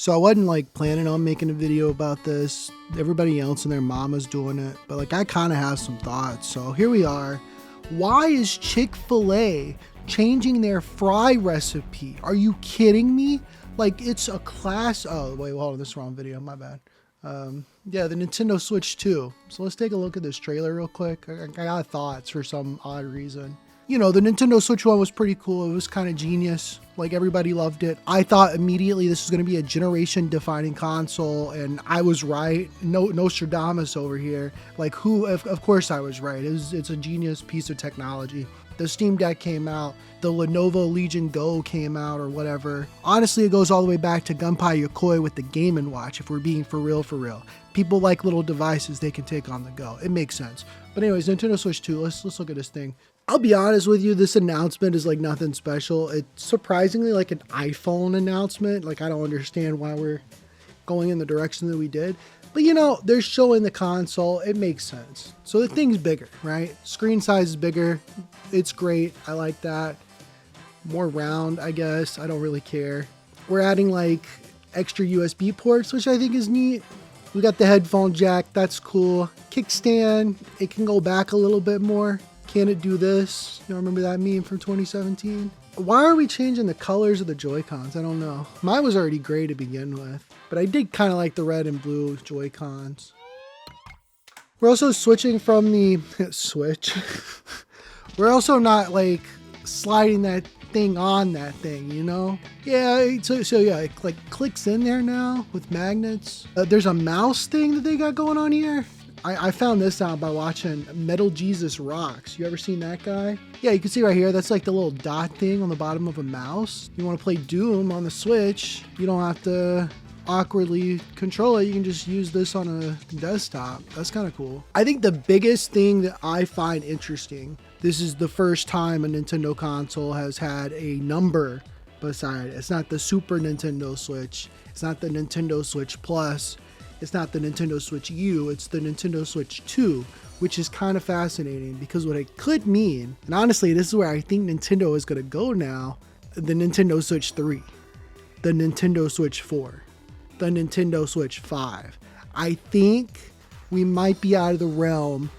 So I wasn't like planning on making a video about this. Everybody else and their mama's doing it, but like I kind of have some thoughts. So here we are. Why is Chick-fil-A changing their fry recipe? Are you kidding me? Like it's a class. Oh wait, hold on, this is the wrong video. My bad. Yeah, the Nintendo Switch 2. So let's take a look at this trailer real quick. I got thoughts for some odd reason. You know, the Nintendo Switch 1 was pretty cool. It was kind of genius. Like everybody loved it. I thought immediately this was going to be a generation defining console, and I was right. No Nostradamus over here. Like who, of course I was right. It's a genius piece of technology. The Steam Deck came out, the Lenovo Legion Go came out or whatever. Honestly, it goes all the way back to Gunpei Yokoi with the Game & Watch, if we're being for real. People like little devices they can take on the go. It makes sense. But anyways, Nintendo Switch 2, let's look at this thing. I'll be honest with you, this announcement is like nothing special. It's surprisingly like an iPhone announcement. Like I don't understand why we're going in the direction that we did. But you know, they're showing the console. It makes sense. So the thing's bigger, right? Screen size is bigger. It's great. I like that. More round, I guess. I don't really care. We're adding like extra USB ports, which I think is neat. We got the headphone jack. That's cool. Kickstand. It can go back a little bit more. Can it do this? You know, remember that meme from 2017? Why are we changing the colors of the Joy-Cons? I don't know. Mine was already gray to begin with, but I did kind of like the red and blue Joy-Cons. We're also switching from the switch. We're also not like sliding that thing on that thing, you know? Yeah, so yeah, it like clicks in there now with magnets. There's a mouse thing that they got going on here. I found this out by watching Metal Jesus Rocks. You ever seen that guy? Yeah, you can see right here, that's like the little dot thing on the bottom of a mouse. You want to play Doom on the Switch, you don't have to awkwardly control it. You can just use this on a desktop. That's kind of cool. I think the biggest thing that I find interesting, this is the first time a Nintendo console has had a number beside it. It's not the Super Nintendo Switch. It's not the Nintendo Switch Plus. It's not the Nintendo Switch U, it's the Nintendo Switch 2, which is kind of fascinating because what it could mean, and honestly, this is where I think Nintendo is going to go now, the Nintendo Switch 3, the Nintendo Switch 4, the Nintendo Switch 5. I think we might be out of the realm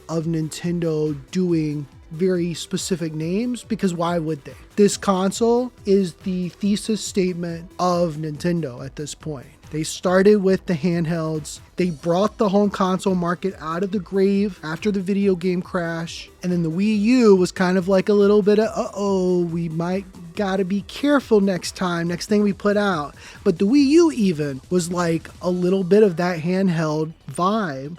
of Nintendo doing very specific names, because why would they? This console is the thesis statement of Nintendo at this point. They started with the handhelds. They brought the home console market out of the grave after the video game crash. And then the Wii U was kind of like a little bit of, we might gotta be careful next thing we put out. But the Wii U even was like a little bit of that handheld vibe.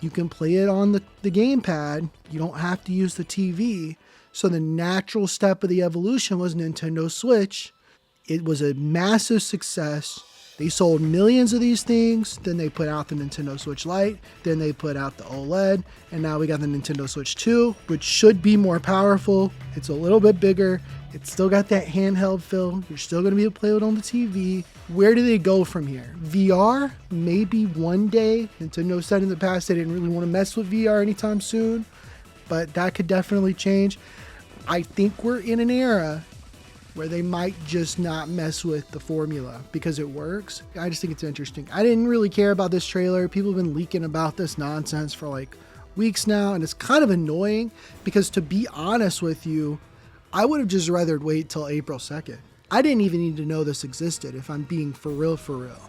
You can play it on the gamepad. You don't have to use the TV. So the natural step of the evolution was Nintendo Switch. It was a massive success. They sold millions of these things. Then they put out the Nintendo Switch Lite. Then they put out the OLED. And now we got the Nintendo Switch 2, which should be more powerful. It's a little bit bigger. It's still got that handheld feel. You're still going to be able to play it on the TV. Where do they go from here? VR? Maybe one day. Nintendo said in the past they didn't really want to mess with VR anytime soon. But that could definitely change. I think we're in an era where they might just not mess with the formula because it works. I just think it's interesting. I didn't really care about this trailer. People have been leaking about this nonsense for like weeks now, and it's kind of annoying because, to be honest with you, I would have just rather wait till April 2nd. I didn't even need to know this existed, if I'm being for real.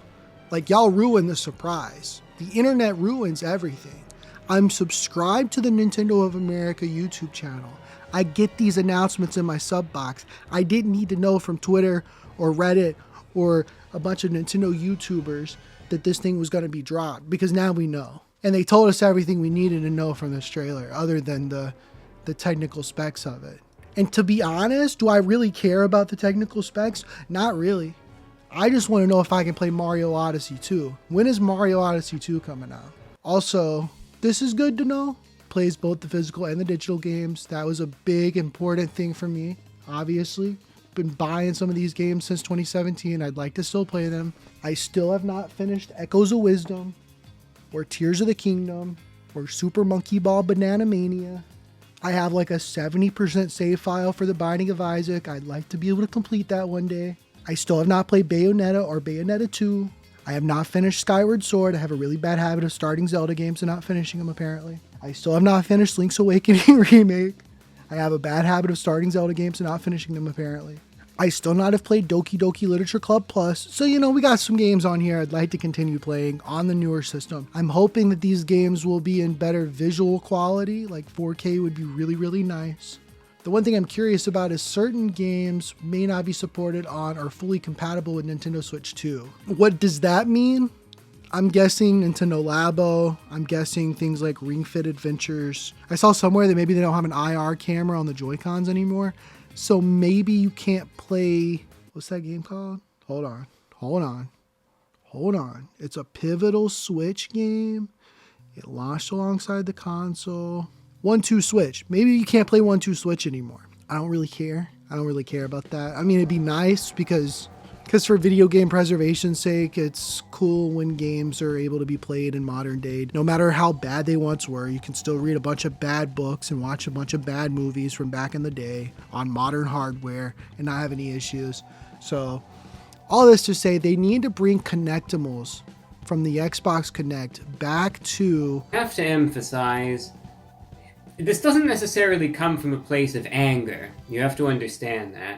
Like, y'all ruin the surprise. The internet ruins everything. I'm subscribed to the Nintendo of America YouTube channel. I get these announcements in my sub box. I didn't need to know from Twitter or Reddit or a bunch of Nintendo YouTubers that this thing was going to be dropped, because now we know. And they told us everything we needed to know from this trailer other than the technical specs of it. And to be honest, do I really care about the technical specs? Not really. I just want to know if I can play Mario Odyssey 2. When is Mario Odyssey 2 coming out? Also, this is good to know. Plays both the physical and the digital games. That was a big, important thing for me, obviously. Been buying some of these games since 2017. I'd like to still play them. I still have not finished Echoes of Wisdom, or Tears of the Kingdom, or Super Monkey Ball Banana Mania. I have like a 70% save file for The Binding of Isaac. I'd like to be able to complete that one day. I still have not played Bayonetta or Bayonetta 2. I have not finished Skyward Sword. I have a really bad habit of starting Zelda games and not finishing them, apparently. I still have not finished Link's Awakening Remake. I have a bad habit of starting Zelda games and not finishing them, apparently. I still not have played Doki Doki Literature Club Plus. So, we got some games on here I'd like to continue playing on the newer system. I'm hoping that these games will be in better visual quality, like 4K would be really, really nice. The one thing I'm curious about is certain games may not be supported on or fully compatible with Nintendo Switch 2. What does that mean? I'm guessing Nintendo Labo. I'm guessing things like Ring Fit Adventures. I saw somewhere that maybe they don't have an IR camera on the Joy-Cons anymore. So maybe you can't play, what's that game called? Hold on. It's a Pivotal Switch game. It launched alongside the console. 1-2 Switch. Maybe you can't play 1-2 Switch anymore. I don't really care. I don't really care about that. I mean, it'd be nice because for video game preservation's sake, it's cool when games are able to be played in modern day. No matter how bad they once were, you can still read a bunch of bad books and watch a bunch of bad movies from back in the day on modern hardware and not have any issues. So all this to say, they need to bring Connectimals from the Xbox Connect back to... I have to emphasize, this doesn't necessarily come from a place of anger. You have to understand that.